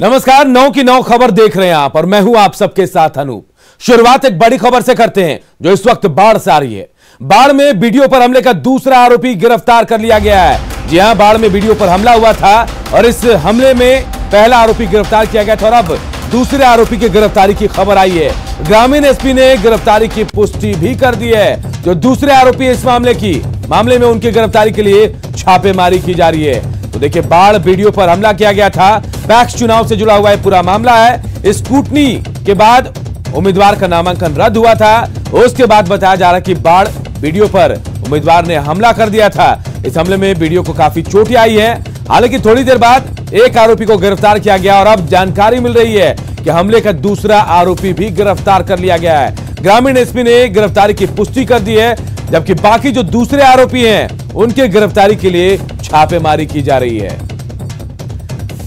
नमस्कार, 9 की 9 खबर देख रहे हैं आप और मैं हूं आप सबके साथ अनूप। शुरुआत एक बड़ी खबर से करते हैं जो इस वक्त बाढ़ से आ रही है। बाढ़ में वीडियो पर हमले का दूसरा आरोपी गिरफ्तार कर लिया गया है। जी हां, बाढ़ में वीडियो पर हमला हुआ था और इस हमले में पहला आरोपी गिरफ्तार किया गया था और अब दूसरे आरोपी की गिरफ्तारी की खबर आई है। ग्रामीण एसपी ने गिरफ्तारी की पुष्टि भी कर दी है। जो दूसरे आरोपी इस मामले में उनकी गिरफ्तारी के लिए छापेमारी की जा रही है। तो देखिए, बाढ़ वीडियो पर हमला किया गया था। पैक्स चुनाव से जुड़ा हुआ पूरा मामला है। स्कूटनी के बाद उम्मीदवार का नामांकन रद्द हुआ था। उसके बाद बताया जा रहा है कि बाढ़ वीडियो पर उम्मीदवार ने हमला कर दिया था। इस हमले में वीडियो को काफी चोट आई है। हालांकि थोड़ी देर बाद एक आरोपी को गिरफ्तार किया गया और अब जानकारी मिल रही है कि हमले का दूसरा आरोपी भी गिरफ्तार कर लिया गया है। ग्रामीण एसपी ने गिरफ्तारी की पुष्टि कर दी है, जबकि बाकी जो दूसरे आरोपी हैं उनके गिरफ्तारी के लिए छापेमारी की जा रही है।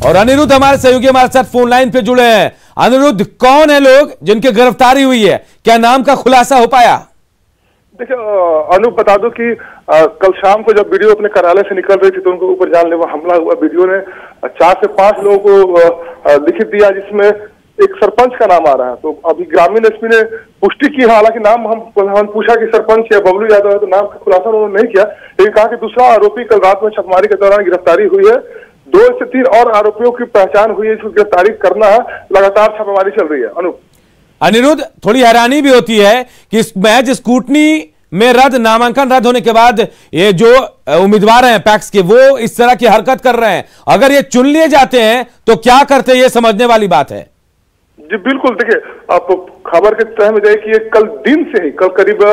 और अनिरुद्ध हमारे सहयोगी हमारे साथ फोन लाइन पे जुड़े हैं। अनिरुद्ध, कौन है लोग जिनकी गिरफ्तारी हुई है? क्या नाम का खुलासा हो पाया? देखिए अनूप, बता दो कि कल शाम को जब वीडियो अपने कार्यालय से निकल रही थी तो उनके ऊपर जानलेवा हमला हुआ। वीडियो ने 4 से 5 लोगों को लिखित दिया, जिसमें एक सरपंच का नाम आ रहा है। तो अभी ग्रामीण एसपी ने पुष्टि की, हालांकि नाम हम पूछा कि सरपंच या बबलू यादव है, तो नाम का खुलासा उन्होंने नहीं किया। लेकिन कहा कि दूसरा आरोपी कल रात में छापेमारी के दौरान गिरफ्तारी हुई है। 2 से 3 और आरोपियों की पहचान हुई है, इसको गिरफ्तारी करना है। लगातार छापेमारी चल रही है। अनूप, अनिरुद्ध, थोड़ी हैरानी भी होती है कि इस मैच स्कूटनी में नामांकन रद्द होने के बाद ये जो उम्मीदवार हैं पैक्स के, वो इस तरह की हरकत कर रहे हैं। अगर ये चुन लिए जाते हैं तो क्या करते हैं, ये समझने वाली बात है। जी बिल्कुल, देखिए आप खबर के तह में जाए कि ये कल दिन से ही, कल करीब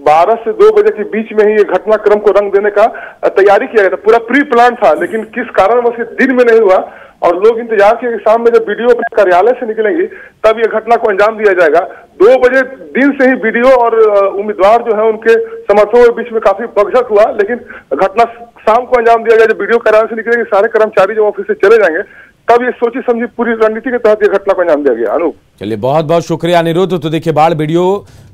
12 से 2 बजे के बीच में ही ये घटनाक्रम को रंग देने का तैयारी किया गया था। पूरा प्री प्लान था, लेकिन किस कारण वो दिन में नहीं हुआ और लोग इंतजार किए कि शाम में जब वीडियो अपने कार्यालय से निकलेंगी तब ये घटना को अंजाम दिया जाएगा। 2 बजे दिन से ही वीडियो और उम्मीदवार जो है उनके समर्थकों के बीच में काफी बकझक हुआ, लेकिन घटना शाम को अंजाम दिया गया। जब वीडियो कार्यालय से निकलेंगे, सारे कर्मचारी जब ऑफिस से चले जाएंगे, तब ये सोची समझी पूरी रणनीति के तहत ये घटना को अंजाम दिया गया। अनूप, चलिए, बहुत बहुत शुक्रिया अनिरुद्ध। तो देखिए, बाढ़ वीडियो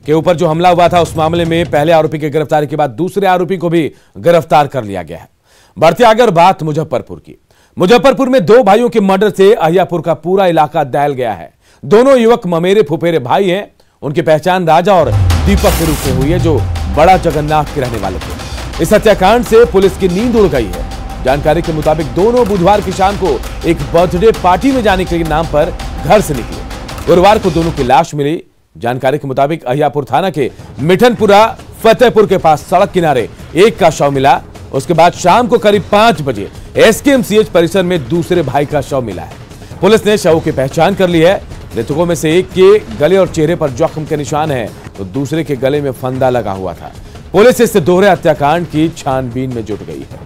के ऊपर जो हमला हुआ था उस मामले में पहले आरोपी की गिरफ्तारी के बाद दूसरे आरोपी को भी गिरफ्तार कर लिया गया है। बढ़ते आगे और बात मुजफ्फरपुर की। मुजफ्फरपुर में 2 भाइयों के मर्डर से अहियापुर का पूरा इलाका दहल गया है। दोनों युवक ममेरे फुफेरे भाई हैं। उनकी पहचान राजा और दीपक के रूप में हुई है, जो बड़ा जगन्नाथ के रहने वाले थे। इस हत्याकांड से पुलिस की नींद उड़ गई है। जानकारी के मुताबिक दोनों बुधवार की शाम को एक बर्थडे पार्टी में जाने के नाम पर घर से निकले। गुरुवार को दोनों की लाश मिली। जानकारी के मुताबिक अहियापुर थाना के मिठनपुरा फतेहपुर के पास सड़क किनारे एक का शव मिला। उसके बाद शाम को करीब 5 बजे एसकेएमसीएच परिसर में दूसरे भाई का शव मिला है। पुलिस ने शव की पहचान कर ली है। मृतकों में से एक के गले और चेहरे पर जख्म के निशान हैं, तो दूसरे के गले में फंदा लगा हुआ था। पुलिस इस दोहरे हत्याकांड की छानबीन में जुट गई है।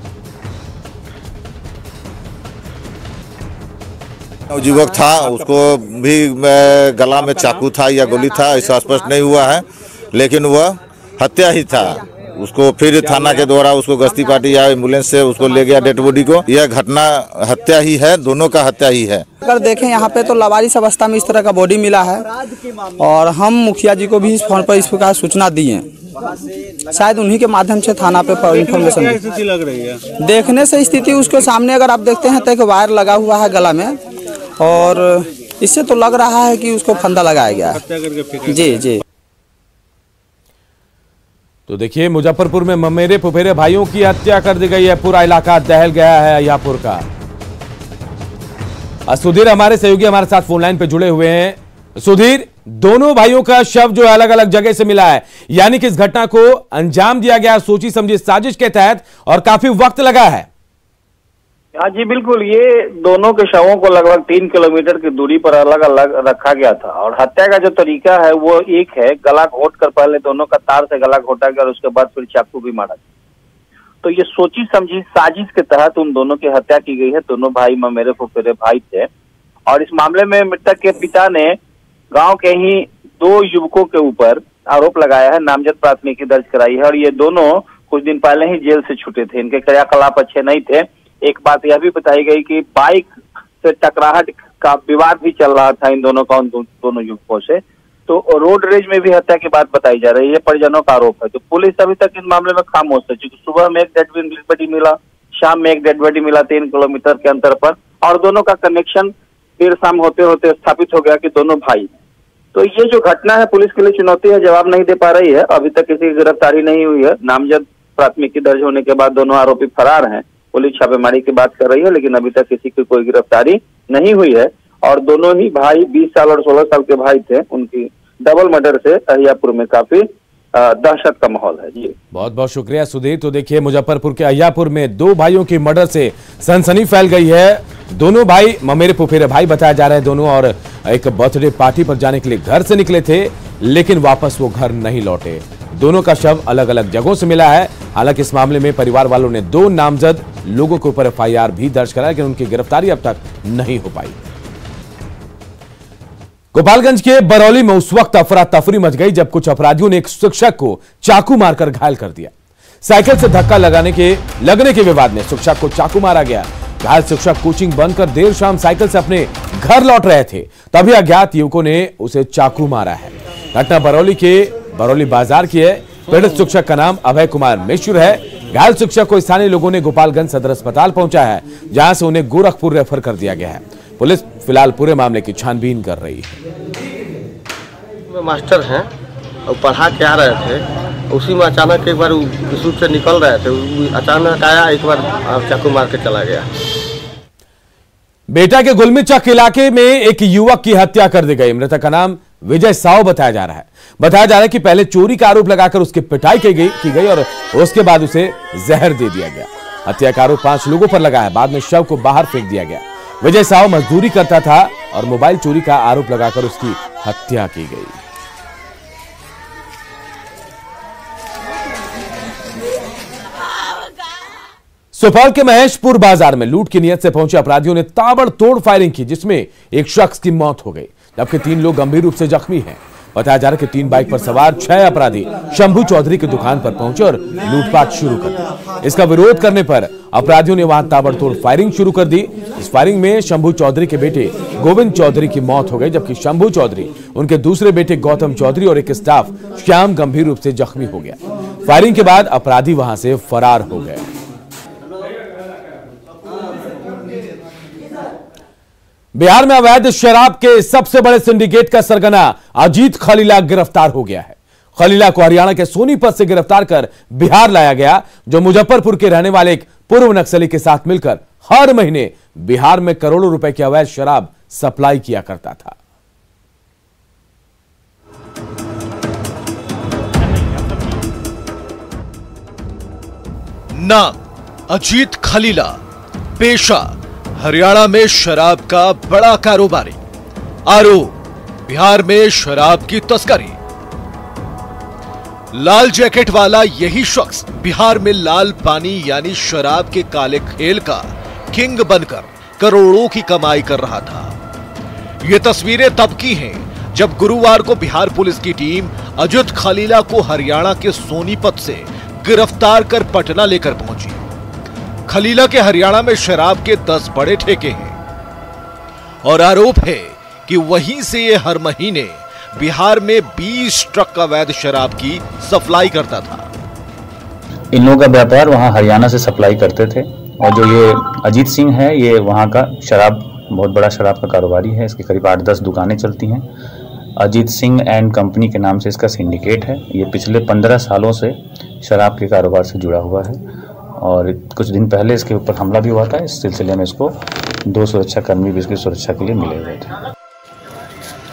युवक था, उसको भी गला में चाकू था या गोली था, ऐसा स्पष्ट नहीं हुआ है, लेकिन वह हत्या ही था। उसको फिर थाना के द्वारा उसको गश्ती पार्टी या एम्बुलेंस से उसको ले गया डेड बॉडी को। यह घटना हत्या ही है, दोनों का हत्या ही है। अगर देखें यहाँ पे तो लावारिस अवस्था में इस तरह का बॉडी मिला है और हम मुखिया जी को भी इस फोन पर इस प्रकार सूचना दी है। शायद उन्हीं के माध्यम से थाना पे इंफॉर्मेशन स्थिति लग रही है। देखने से स्थिति उसके सामने अगर आप देखते हैं तो एक वायर लगा हुआ है गला में और इससे तो लग रहा है कि उसको फंदा लगाया गया है। जी जी। तो देखिए, मुजफ्फरपुर में ममेरे फुफेरे भाइयों की हत्या कर दी गई है। पूरा इलाका दहल गया है अहियापुर का। सुधीर हमारे सहयोगी हमारे साथ फोन लाइन पे जुड़े हुए हैं। सुधीर, दोनों भाइयों का शव जो अलग अलग जगह से मिला है, यानी कि इस घटना को अंजाम दिया गया सोची समझी साजिश के तहत और काफी वक्त लगा है। हाँ जी बिल्कुल, ये दोनों के शवों को लगभग 3 किलोमीटर की दूरी पर अलग अलग रखा गया था और हत्या का जो तरीका है वो एक है, गला घोट कर पहले दोनों का तार से गला घोटा गया और उसके बाद फिर चाकू भी मारा गया। तो ये सोची समझी साजिश के तहत उन दोनों की हत्या की गई है। दोनों भाई ममेरे फुफेरे भाई थे और इस मामले में मृतक के पिता ने गाँव के ही 2 युवकों के ऊपर आरोप लगाया है, नामजद प्राथमिकी दर्ज कराई है और ये दोनों कुछ दिन पहले ही जेल से छूटे थे। इनके क्रियाकलाप अच्छे नहीं थे। एक बात यह भी बताई गई कि बाइक से टकराहट का विवाद भी चल रहा था इन दोनों का, उन दोनों युवकों से। तो रोड रेज में भी हत्या की बात बताई जा रही है, परिजनों का आरोप है। तो पुलिस अभी तक इस मामले में खामोश है, क्योंकि सुबह में एक डेड बॉडी मिला, शाम में एक डेड बॉडी मिला 3 किलोमीटर के अंतर पर और दोनों का कनेक्शन देर शाम होते होते स्थापित हो गया कि दोनों भाई। तो ये जो घटना है पुलिस के लिए चुनौती है, जवाब नहीं दे पा रही है। अभी तक किसी की गिरफ्तारी नहीं हुई है। नामजद प्राथमिकी दर्ज होने के बाद दोनों आरोपी फरार हैं। पुलिस छापेमारी की बात कर रही है, लेकिन अभी तक किसी की कोई गिरफ्तारी नहीं हुई है। और दोनों ही भाई 20 साल और 16 साल के भाई थे। उनकी डबल मर्डर से अहियापुर में काफी दहशत का माहौल है। जी बहुत बहुत शुक्रिया सुधीर। तो देखिए, मुजफ्फरपुर के अहियापुर में 2 भाइयों की मर्डर से सनसनी फैल गई है। दोनों भाई ममेरे फुफेरे भाई बताया जा रहे हैं दोनों, और एक बर्थडे पार्टी पर जाने के लिए घर से निकले थे, लेकिन वापस वो घर नहीं लौटे। दोनों का शव अलग अलग जगहों से मिला है। हालांकि इस मामले में परिवार वालों ने 2 नामजद लोगों के ऊपर FIR भी दर्ज करा, लेकिन उनकी गिरफ्तारी अब तक नहीं हो पाई। गोपालगंज के बरौली में उस वक्त अफरा तफरी मच गई जब कुछ अपराधियों ने एक शिक्षक को चाकू मारकर घायल कर दिया। साइकिल से धक्का लगने के विवाद में शिक्षक को चाकू मारा गया। घायल शिक्षक कोचिंग बंद कर देर शाम साइकिल से अपने घर लौट रहे थे, तभी अज्ञात युवकों ने उसे चाकू मारा है। घटना बरौली बाजार की है। पीड़ित शिक्षक का नाम अभय कुमार मिश्र है। घायल शिक्षक को स्थानीय लोगों ने गोपालगंज सदर अस्पताल पहुंचाया है, जहां से उन्हें गोरखपुर रेफर कर दिया गया है। पुलिस फिलहाल पूरे मामले की छानबीन कर रही है। मास्टर हैं और पढ़ा के आ रहे थे, उसी में अचानक एक बार स्कूल से निकल रहे थे, अचानक आया, एक बार चाकू मार के चला गया। बेटा के गुलमीचक इलाके में एक युवक की हत्या कर दी गई। मृतक का नाम विजय साव बताया जा रहा है। बताया जा रहा है कि पहले चोरी का आरोप लगाकर उसकी पिटाई की गई और उसके बाद उसे जहर दे दिया गया। हत्या का आरोप 5 लोगों पर लगा है। बाद में शव को बाहर फेंक दिया गया। विजय साव मजदूरी करता था और मोबाइल चोरी का आरोप लगाकर उसकी हत्या की गई। सुपौल के महेशपुर बाजार में लूट की नियत से पहुंचे अपराधियों ने ताबड़तोड़ फायरिंग की, जिसमें एक शख्स की मौत हो गई, जबकि 3 लोग गंभीर रूप से जख्मी हैं। बताया जा रहा है कि 3 बाइक पर सवार 6 अपराधी शंभू चौधरी की दुकान पर पहुंचे और लूटपाट शुरू कर दी। इसका विरोध करने पर अपराधियों ने वहां ताबड़तोड़ फायरिंग शुरू कर दी। इस फायरिंग में शंभू चौधरी के बेटे गोविंद चौधरी की मौत हो गई, जबकि शंभू चौधरी, उनके दूसरे बेटे गौतम चौधरी और एक स्टाफ श्याम गंभीर रूप से जख्मी हो गया। फायरिंग के बाद अपराधी वहां से फरार हो गए। बिहार में अवैध शराब के सबसे बड़े सिंडिकेट का सरगना अजीत खलीला गिरफ्तार हो गया है। खलीला को हरियाणा के सोनीपत से गिरफ्तार कर बिहार लाया गया, जो मुजफ्फरपुर के रहने वाले एक पूर्व नक्सली के साथ मिलकर हर महीने बिहार में करोड़ों रुपए की अवैध शराब सप्लाई किया करता था। नाम अजीत खलीला, पेशा हरियाणा में शराब का बड़ा कारोबारी, आरोप बिहार में शराब की तस्करी। लाल जैकेट वाला यही शख्स बिहार में लाल पानी यानी शराब के काले खेल का किंग बनकर करोड़ों की कमाई कर रहा था। ये तस्वीरें तब की हैं जब गुरुवार को बिहार पुलिस की टीम अजीत खलीला को हरियाणा के सोनीपत से गिरफ्तार कर पटना लेकर पहुंची। खलीला के हरियाणा में शराब के 10 बड़े ठेके हैं और आरोप है कि वहीं से ये हर महीने बिहार में 20 ट्रक अवैध शराब की सप्लाई करता था। इन लोगों का व्यापार वहां हरियाणा से सप्लाई करते थे और जो ये अजीत सिंह है, ये वहां का शराब, बहुत बड़ा शराब का कारोबारी है। इसकी करीब 8-10 दुकानें चलती हैं। अजीत सिंह एंड कंपनी के नाम से इसका सिंडिकेट है। ये पिछले 15 सालों से शराब के कारोबार से जुड़ा हुआ है और कुछ दिन पहले इसके ऊपर हमला भी हुआ था। इस सिलसिले में इसको 2 सुरक्षाकर्मी भी इसकी सुरक्षा के लिए मिले हुए थे।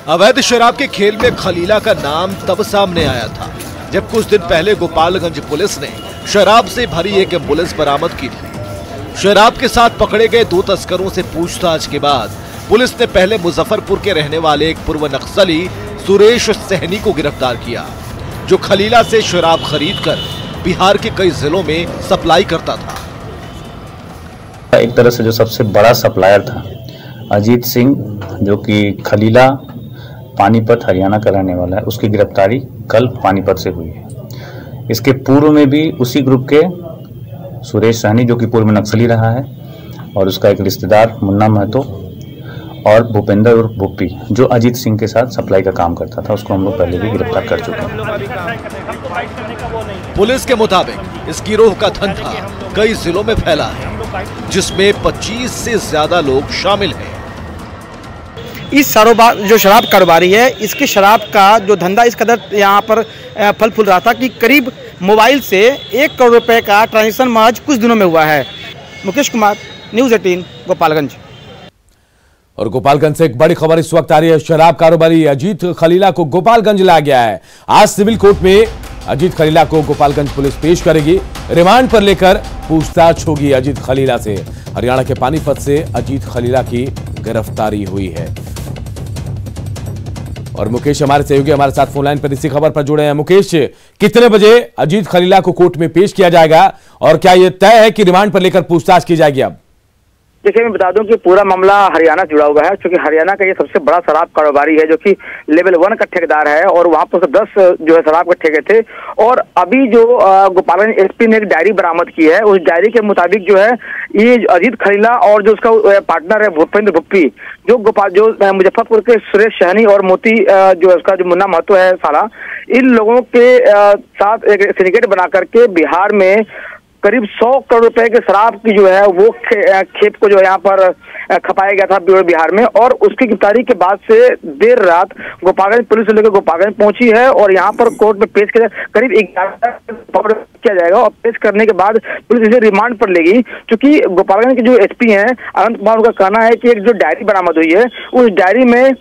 अवैध शराब के खेल में खलीला का नाम तब सामने आया था जब कुछ दिन पहले गोपालगंज पुलिस ने शराब से भरी एक एम्बुलेंस बरामद की थी। शराब के साथ पकड़े गए 2 तस्करों से पूछताछ के बाद पुलिस ने पहले मुजफ्फरपुर के रहने वाले एक पूर्व नक्सली सुरेश सहनी को गिरफ्तार किया, जो खलीला से शराब खरीद कर बिहार के कई जिलों में सप्लाई करता था। एक तरह से जो सबसे बड़ा सप्लायर था अजीत सिंह, जो कि खलीला पानीपत हरियाणा का रहने वाला है, उसकी गिरफ्तारी कल पानीपत से हुई है। इसके पूर्व में भी उसी ग्रुप के सुरेश सहनी, जो कि पूर्व नक्सली रहा है, और उसका एक रिश्तेदार मुन्ना महतो और भूपेंद्र उर्फ भुप्पी, जो अजीत सिंह के साथ सप्लाई का काम करता था, उसको हम लोग पहले भी गिरफ्तार कर चुके हैं। पुलिस के मुताबिक इस गिरोह का धंधा कई जिलों में फैला है, जिसमें 25 से ज्यादा लोग शामिल हैं। इस जो शराब कारोबारी है, इसके शराब का जो धंधा इस कदर यहाँ पर फल फूल रहा था कि करीब मोबाइल से 1 करोड़ रुपए का ट्रांजेक्शन महज कुछ दिनों में हुआ है। मुकेश कुमार, न्यूज़ 18, गोपालगंज। और गोपालगंज से एक बड़ी खबर इस वक्त आ रही है। शराब कारोबारी अजीत खलीला को गोपालगंज लाया गया है। आज सिविल कोर्ट में अजीत खलीला को गोपालगंज पुलिस पेश करेगी। रिमांड पर लेकर पूछताछ होगी अजीत खलीला से। हरियाणा के पानीपत से अजीत खलीला की गिरफ्तारी हुई है। और मुकेश हमारे सहयोगी हमारे साथ फोन लाइन पर इसी खबर पर जुड़े हैं। मुकेश, कितने बजे अजीत खलीला को कोर्ट में पेश किया जाएगा और क्या यह तय है कि रिमांड पर लेकर पूछताछ की जाएगी? अब देखिए, मैं बता दूं कि पूरा मामला हरियाणा जुड़ा हुआ है, क्योंकि हरियाणा का ये सबसे बड़ा शराब कारोबारी है, जो कि लेवल 1 का ठेकेदार है और वहां पर 10 जो है शराब के ठेके थे। और अभी जो गोपालगंज एसपी ने एक डायरी बरामद की है, उस डायरी के मुताबिक जो है ये अजीत खलीला और जो उसका पार्टनर है भूपेंद्र भुप्पी, जो मुजफ्फरपुर के सुरेश सहनी और मोती जो उसका जो मुन्ना महतो है साला, इन लोगों के साथ एक सिंडिकेट बना करके बिहार में करीब 100 करोड़ रुपए के शराब की जो है वो खेप को जो यहाँ पर खपाया गया था बिहार में। और उसकी गिरफ्तारी के बाद से देर रात गोपालगंज पुलिस लेकर गोपालगंज पहुंची है और यहाँ पर कोर्ट में पेश किया करीब 11 किया जाएगा। और पेश करने के बाद पुलिस इसे रिमांड पर लेगी, क्योंकि गोपालगंज के जो एसपी हैं अनंत कुमार, उनका कहना है कि एक जो डायरी बरामद हुई है, उस डायरी में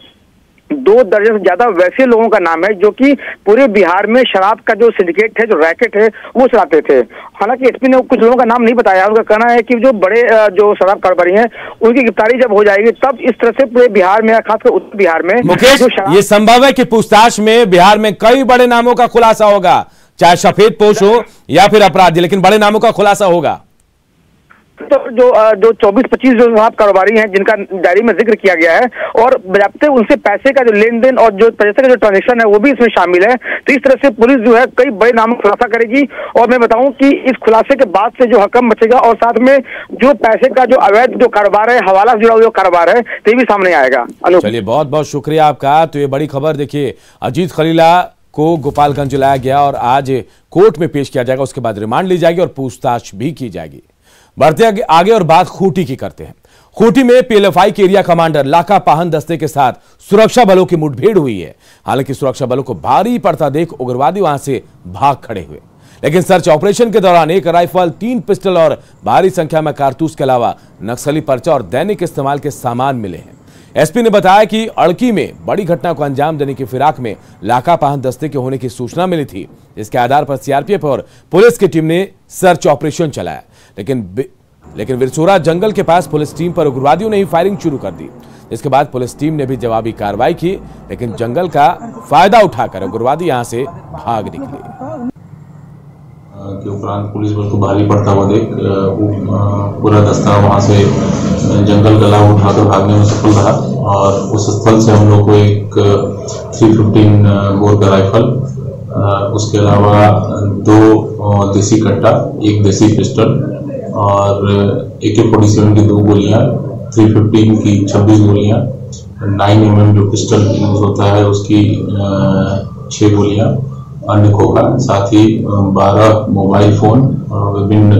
2 दर्जन से ज्यादा वैसे लोगों का नाम है जो कि पूरे बिहार में शराब का जो सिंडिकेट है, जो रैकेट है, वो चलाते थे। हालांकि एसपी ने कुछ लोगों का नाम नहीं बताया। उनका कहना है कि जो बड़े जो शराब कारोबारी हैं उनकी गिरफ्तारी जब हो जाएगी तब इस तरह से पूरे बिहार में, खासकर उत्तर बिहार में। मुकेश, ये संभव है कि पूछताछ में बिहार में कई बड़े नामों का खुलासा होगा, चाहे सफेद पोश हो या फिर अपराधी, लेकिन बड़े नामों का खुलासा होगा। तो जो 24-25 जो शराब कारोबारी हैं जिनका डायरी में जिक्र किया गया है और बजाते उनसे पैसे का जो लेन देन और जो पैसे का जो ट्रांजेक्शन है वो भी इसमें शामिल है। तो इस तरह से पुलिस जो है कई बड़े नामों का खुलासा करेगी। और मैं बताऊं कि इस खुलासे के बाद से जो हकम बचेगा और साथ में जो पैसे का जो अवैध जो कारोबार है, हवाला से जुड़ा हुआ कारोबार है, तो भी सामने आएगा। चलिए, बहुत बहुत शुक्रिया आपका। तो ये बड़ी खबर देखिए, अजीत खलीला को गोपालगंज लाया गया और आज कोर्ट में पेश किया जाएगा। उसके बाद रिमांड ली जाएगी और पूछताछ भी की जाएगी। बढ़ते आगे और बात खूंटी की करते हैं। खूंटी में पीएलएफआई के एरिया कमांडर लाका पाहन दस्ते के साथ सुरक्षा बलों की मुठभेड़ हुई है। हालांकि सुरक्षा बलों को भारी पड़ता देख उग्रवादी वहां से भाग खड़े हुए, लेकिन सर्च ऑपरेशन के दौरान 1 राइफल, 3 पिस्टल और भारी संख्या में कारतूस के अलावा नक्सली पर्चा और दैनिक इस्तेमाल के सामान मिले हैं। एसपी ने बताया कि अड़की में बड़ी घटना को अंजाम देने की फिराक में लाका पाहन दस्ते के होने की सूचना मिली थी। इसके आधार पर सीआरपीएफ और पुलिस की टीम ने सर्च ऑपरेशन चलाया, लेकिन विरसोरा जंगल के पास पुलिस टीम पर उग्रवादियों ने ही फायरिंग शुरू कर दी। इसके बाद पुलिस टीम ने भी जवाबी कार्रवाई की, लेकिन जंगल का फायदा उठाकर उग्रवादी यहां से भाग निकले। के उपरांत पुलिस बल को भारी पड़ता हुआ देख पूरा दस्ता वहां से जंगल का लाभ उठाकर भागने में सफल रहा और उस स्थल से हम लोग को एक 315 बोर का राइफल, उसके अलावा 2 देसी कट्टा, 1 देसी पिस्टल और AK-47 की 2 गोलियां, 315 की 26 गोलियां, 9mm जो पिस्टल यूज होता है उसकी 6 गोलियां, अन्य खोखा, साथ ही 12 मोबाइल फोन और विभिन्न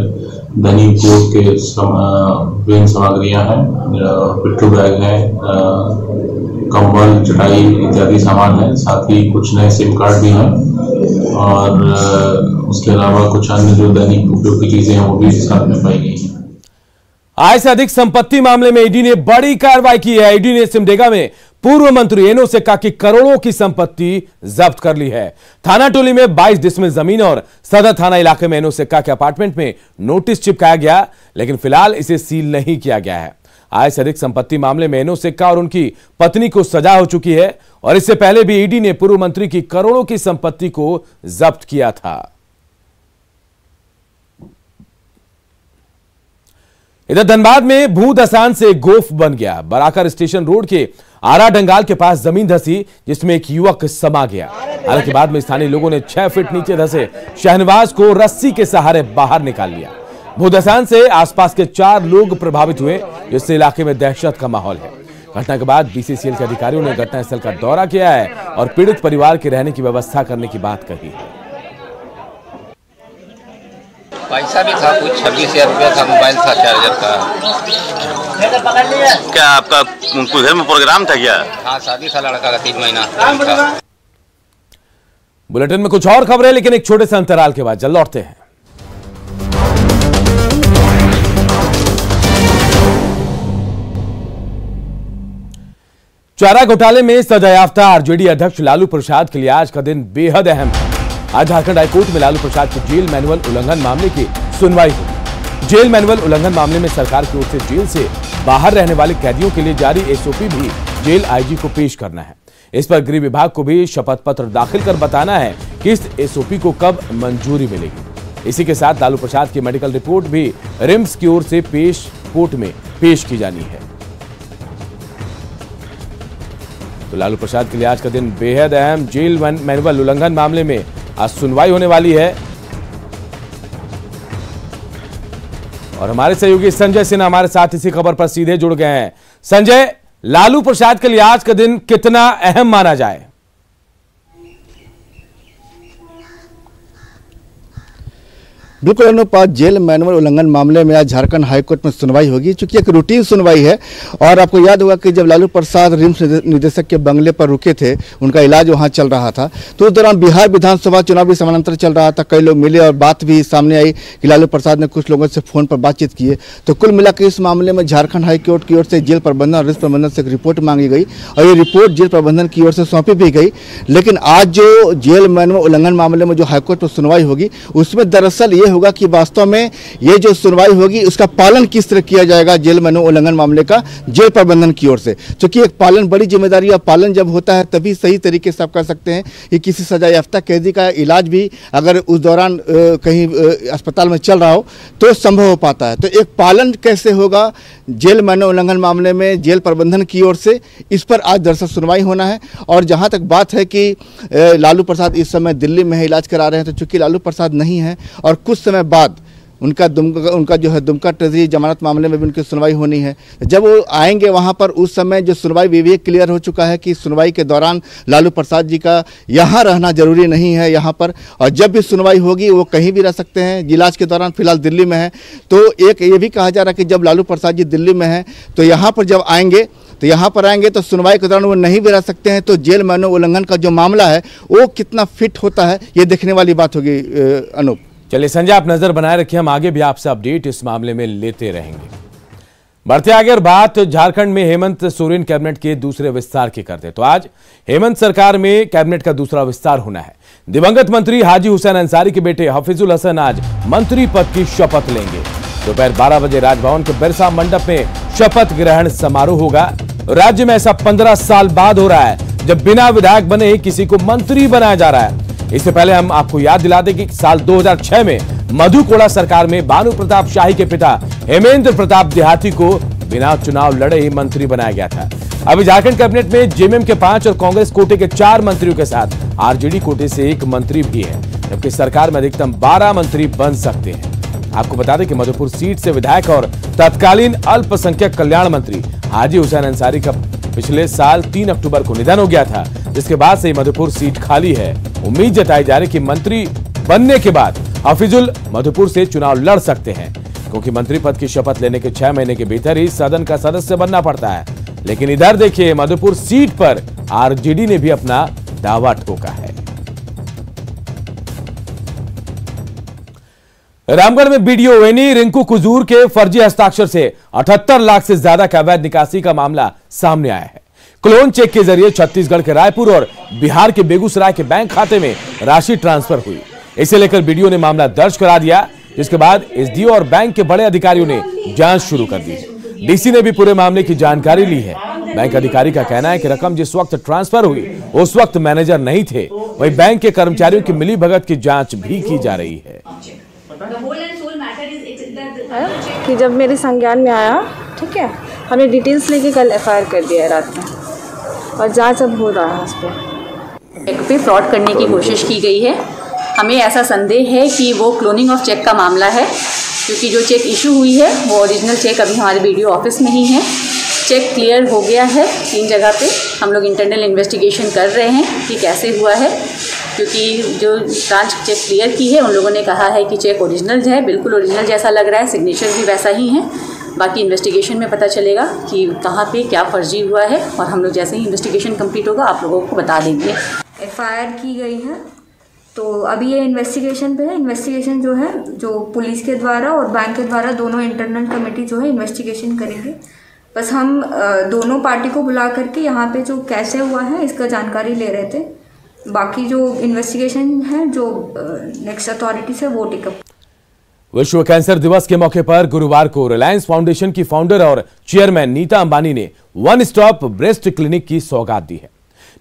दैनिक उपयोग के विभिन्न सामग्रियां हैं, पिट्ठू बैग है, कंबल, चटाई इत्यादि सामान है। साथ ही कुछ नए सिम कार्ड भी हैं और उसके अलावा कुछ अन्य जो दैनिक उपयोग की चीजें हैं वो भी साथ में पाई गई हैं। आय से अधिक संपत्ति मामले में ईडी ने बड़ी कार्रवाई की है। ईडी ने सिमडेगा में पूर्व मंत्री एनो सेक्का की करोड़ों की संपत्ति जब्त कर ली है। थाना टोली में 22 डिसमिल जमीन और सदर थाना इलाके में एनो सेक्का के अपार्टमेंट में नोटिस चिपकाया गया, लेकिन फिलहाल इसे सील नहीं किया गया है। आय से अधिक संपत्ति मामले में एनो सेक्का और उनकी पत्नी को सजा हो चुकी है और इससे पहले भी ईडी ने पूर्व मंत्री की करोड़ों की संपत्ति को जब्त किया था। इधर धनबाद में भू धसान से गोफ बन गया। बराकर स्टेशन रोड के आरा डंगाल के पास जमीन धसी, जिसमें एक युवक समा गया। हालांकि बाद में स्थानीय लोगों ने 6 फीट नीचे धसे शहनवाज को रस्सी के सहारे बाहर निकाल लिया। भूधसान से आसपास के 4 लोग प्रभावित हुए, जिससे इलाके में दहशत का माहौल है। घटना के बाद बीसीसीएल के अधिकारियों ने घटनास्थल का दौरा किया है और पीड़ित परिवार के रहने की व्यवस्था करने की बात कही है। पैसा भी था कुछ 26,000 रुपया था, मोबाइल था, चार्जर था। क्या आपका कोई घर में प्रोग्राम था क्या? हाँ, शादी था लड़का का 3 महीना। बुलेटिन में कुछ और खबरें, लेकिन एक छोटे से अंतराल के बाद जल्द लौटते हैं। चारा घोटाले में सजायाफ्ता आरजेडी अध्यक्ष लालू प्रसाद के लिए आज का दिन बेहद अहम है। आज झारखंड हाईकोर्ट में लालू प्रसाद के जेल मैनुअल उल्लंघन मामले की सुनवाई हुई। जेल मैनुअल उल्लंघन मामले में सरकार की ओर से जेल से बाहर रहने वाले कैदियों के लिए जारी एसओपी भी जेल आईजी को पेश करना है। इस पर गृह विभाग को भी शपथ पत्र दाखिल कर बताना है कि इस एसओपी को कब मंजूरी मिलेगी। इसी के साथ लालू प्रसाद की मेडिकल रिपोर्ट भी रिम्स की ओर से कोर्ट में पेश की जानी है। तो लालू प्रसाद के लिए आज का दिन बेहद अहम। जेल मैनुअल उल्लंघन मामले में आज सुनवाई होने वाली है और हमारे सहयोगी संजय सिन्हा हमारे साथ इसी खबर पर सीधे जुड़ गए हैं। संजय, लालू प्रसाद के लिए आज का दिन कितना अहम माना जाए? बिल्कुल अनुपात, जेल मैनुअल उल्लंघन मामले में आज झारखंड हाईकोर्ट में सुनवाई होगी। चूंकि एक रूटीन सुनवाई है और आपको याद होगा कि जब लालू प्रसाद रिम्स निदेशक के बंगले पर रुके थे, उनका इलाज वहां चल रहा था, तो उस दौरान बिहार विधानसभा चुनाव भी समानांतर चल रहा था। कई लोग मिले और बात भी सामने आई कि लालू प्रसाद ने कुछ लोगों से फोन पर बातचीत की है। तो कुल मिलाकर इस मामले में झारखंड हाईकोर्ट की ओर से जेल प्रबंधन और रिम्स प्रबंधन से एक रिपोर्ट मांगी गई और ये रिपोर्ट जेल प्रबंधन की ओर से सौंपी भी गई। लेकिन आज जो जेल मैनुअल उल्लंघन मामले में जो हाईकोर्ट में सुनवाई होगी, उसमें दरअसल ये होगा कि वास्तव में ये जो सुनवाई होगी उसका पालन किस तरह किया जाएगा जेल मैनुअल उल्लंघन मामले का जेल प्रबंधन की ओर से। क्योंकि एक पालन बड़ी जिम्मेदारी है, पालन जब होता है तभी सही तरीके से आप कर सकते हैं कि किसी सजायाफ्ता कैदी का इलाज भी अगर उस दौरान कहीं अस्पताल में चल रहा हो तो संभव हो पाता है। तो एक पालन कैसे होगा जेल मैनुअल उल्लंघन मामले में जेल प्रबंधन की ओर से, इस पर आज दरअसल सुनवाई होना है। और जहां तक बात है कि लालू प्रसाद इस समय दिल्ली में इलाज करा रहे हैं, तो चूंकि लालू प्रसाद नहीं है और कुछ समय बाद उनका जो है दुमका ट्रेजरी जमानत मामले में भी उनकी सुनवाई होनी है। जब वो आएंगे वहां पर, उस समय जो सुनवाई विवेक क्लियर हो चुका है कि सुनवाई के दौरान लालू प्रसाद जी का यहाँ रहना जरूरी नहीं है यहाँ पर, और जब भी सुनवाई होगी वो कहीं भी रह सकते हैं। इलाज के दौरान फिलहाल दिल्ली में है, तो एक ये भी कहा जा रहा है कि जब लालू प्रसाद जी दिल्ली में है तो यहाँ पर जब आएंगे तो सुनवाई के दौरान वो नहीं भी रह सकते हैं। तो जेल मैनुअल उल्लंघन का जो मामला है वो कितना फिट होता है, ये देखने वाली बात होगी। अनूप, चलिए संजय, आप नजर बनाए रखिए, हम आगे भी आपसे अपडेट इस मामले में लेते रहेंगे। बढ़ते आगे और बात झारखंड में हेमंत सोरेन कैबिनेट के दूसरे विस्तार की करते। तो आज हेमंत सरकार में कैबिनेट का दूसरा विस्तार होना है। दिवंगत मंत्री हाजी हुसैन अंसारी के बेटे हफीजुल हसन आज मंत्री पद की शपथ लेंगे। दोपहर 12 बजे राजभवन के बिरसा मंडप में शपथ ग्रहण समारोह होगा। राज्य में ऐसा 15 साल बाद हो रहा है जब बिना विधायक बने ही किसी को मंत्री बनाया जा रहा है। इससे पहले हम आपको याद दिला दें कि साल 2006 में मधु कोड़ा सरकार में भानु प्रताप शाही के पिता हेमेंद्र प्रताप देहाती को बिना चुनाव लड़े ही मंत्री बनाया गया था। अभी झारखंड कैबिनेट में जेएमएम के 5 और कांग्रेस कोटे के 4 मंत्रियों के साथ आरजेडी कोटे से 1 मंत्री भी है, जबकि सरकार में अधिकतम 12 मंत्री बन सकते हैं। आपको बता दें कि मधुपुर सीट से विधायक और तत्कालीन अल्पसंख्यक कल्याण मंत्री हाजी हुसैन अंसारी का पिछले साल 3 अक्टूबर को निधन हो गया था, जिसके बाद से मधुपुर सीट खाली है। उम्मीद जताई जा रही कि मंत्री बनने के बाद हफीजुल मधुपुर से चुनाव लड़ सकते हैं, क्योंकि मंत्री पद की शपथ लेने के 6 महीने के भीतर ही सदन का सदस्य बनना पड़ता है। लेकिन इधर देखिए, मधुपुर सीट पर आरजेडी ने भी अपना दावा ठोका है। रामगढ़ में बीडीओ वेनी रिंकू कुजूर के फर्जी हस्ताक्षर से 78 लाख से ज्यादा का अवैध निकासी का मामला सामने आया है। क्लोन चेक के जरिए छत्तीसगढ़ के रायपुर और बिहार के बेगूसराय के बैंक खाते में राशि ट्रांसफर हुई। इसे लेकर बीडीओ ने मामला दर्ज करा दिया, जिसके बाद एसडीओ और बैंक के बड़े अधिकारियों ने जांच शुरू कर दी। डीसी ने भी पूरे मामले की जानकारी ली है। बैंक अधिकारी का कहना है कि रकम जिस वक्त ट्रांसफर हुई उस वक्त मैनेजर नहीं थे। वहीं बैंक के कर्मचारियों की मिलीभगत की जांच भी की जा रही है। कि जब मेरे संज्ञान में आया, ठीक है, हमने डिटेल्स लेके कल एफआईआर कर दिया है रात में और जांच अब हो रहा है उस पर। चेक पे फ्रॉड करने की कोशिश की गई है। हमें ऐसा संदेह है कि वो क्लोनिंग ऑफ चेक का मामला है, क्योंकि जो चेक इशू हुई है वो ओरिजिनल चेक अभी हमारे बीडीओ ऑफिस में ही है। चेक क्लियर हो गया है 3 जगह पे। हम लोग इंटरनल इन्वेस्टिगेशन कर रहे हैं कि कैसे हुआ है। क्योंकि जो ब्रांच चेक क्लियर की है उन लोगों ने कहा है कि चेक ओरिजिनल है, बिल्कुल ओरिजिनल जैसा लग रहा है, सिग्नेचर भी वैसा ही है। बाकी इन्वेस्टिगेशन में पता चलेगा कि कहाँ पे क्या फर्जी हुआ है और हम लोग जैसे ही इन्वेस्टिगेशन कंप्लीट होगा आप लोगों को बता देंगे। एफआईआर की गई है तो अभी ये इन्वेस्टिगेशन पे है। इन्वेस्टिगेशन जो है जो पुलिस के द्वारा और बैंक के द्वारा दोनों इंटरनल कमेटी जो है इन्वेस्टिगेशन करेंगे। बस हम दोनों पार्टी को बुला करके यहाँ पे जो कैसे हुआ है इसका जानकारी ले रहे थे। बाकी जो इन्वेस्टिगेशन है जो नेक्स्ट अथॉरिटीज है वो टेकअप। विश्व कैंसर दिवस के मौके पर गुरुवार को रिलायंस फाउंडेशन की फाउंडर और चेयरमैन नीता अंबानी ने वन स्टॉप ब्रेस्ट क्लिनिक की सौगात दी है।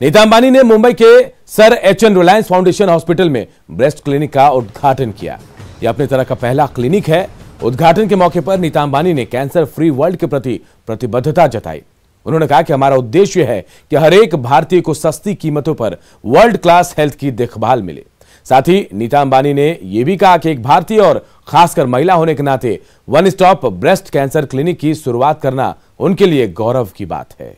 नीता अंबानी ने मुंबई के sir HN Reliance foundation hospital में ब्रेस्ट क्लिनिक का उद्घाटन किया। यह अपनी तरह का पहला क्लिनिक है। उद्घाटन के मौके पर नीता अंबानी ने कैंसर फ्री वर्ल्ड के प्रति प्रतिबद्धता जताई। उन्होंने कहा कि हमारा उद्देश्य है कि हर एक भारतीय को सस्ती कीमतों पर वर्ल्ड क्लास हेल्थ की देखभाल मिले। साथ ही नीता अंबानी ने यह भी कहा कि एक भारतीय और खासकर महिला होने के नाते one stop breast cancer clinic की शुरुआत करना उनके लिए गौरव की बात है।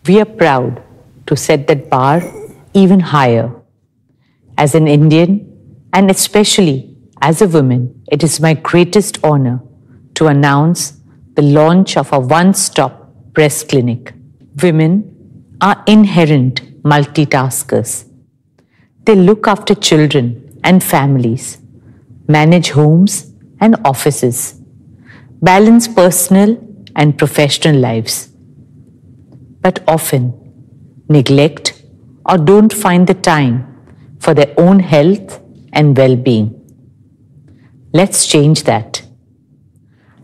We are proud to set that bar even higher. As an Indian and especially as a woman, it is my greatest honor to announce the launch of a one-stop breast clinic. Women are inherent multitaskers. They look after children and families, manage homes and offices, balance personal and professional lives, but often neglect or don't find the time for their own health and well-being. Let's change that.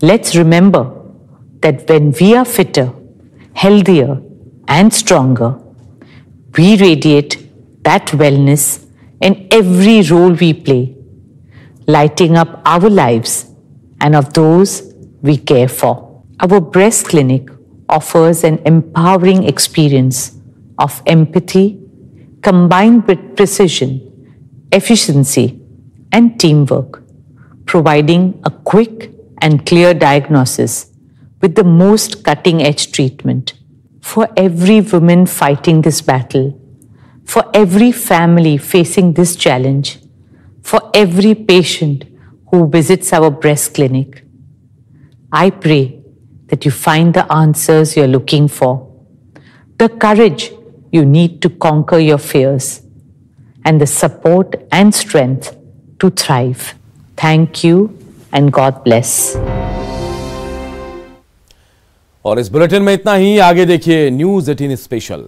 Let's remember that when we are fitter, healthier, and stronger, we radiate that wellness in every role we play, lighting up our lives and of those we care for. Our breast clinic offers an empowering experience of empathy combined with precision, efficiency, and teamwork, providing a quick and clear diagnosis with the most cutting-edge treatment. For every woman fighting this battle, for every family facing this challenge, for every patient who visits our breast clinic, I pray that you find the answers you're looking for, the courage you need to conquer your fears, and the support and strength to thrive. Thank you and God bless. और इस bulletin में इतना ही। आगे देखिए news 18 special.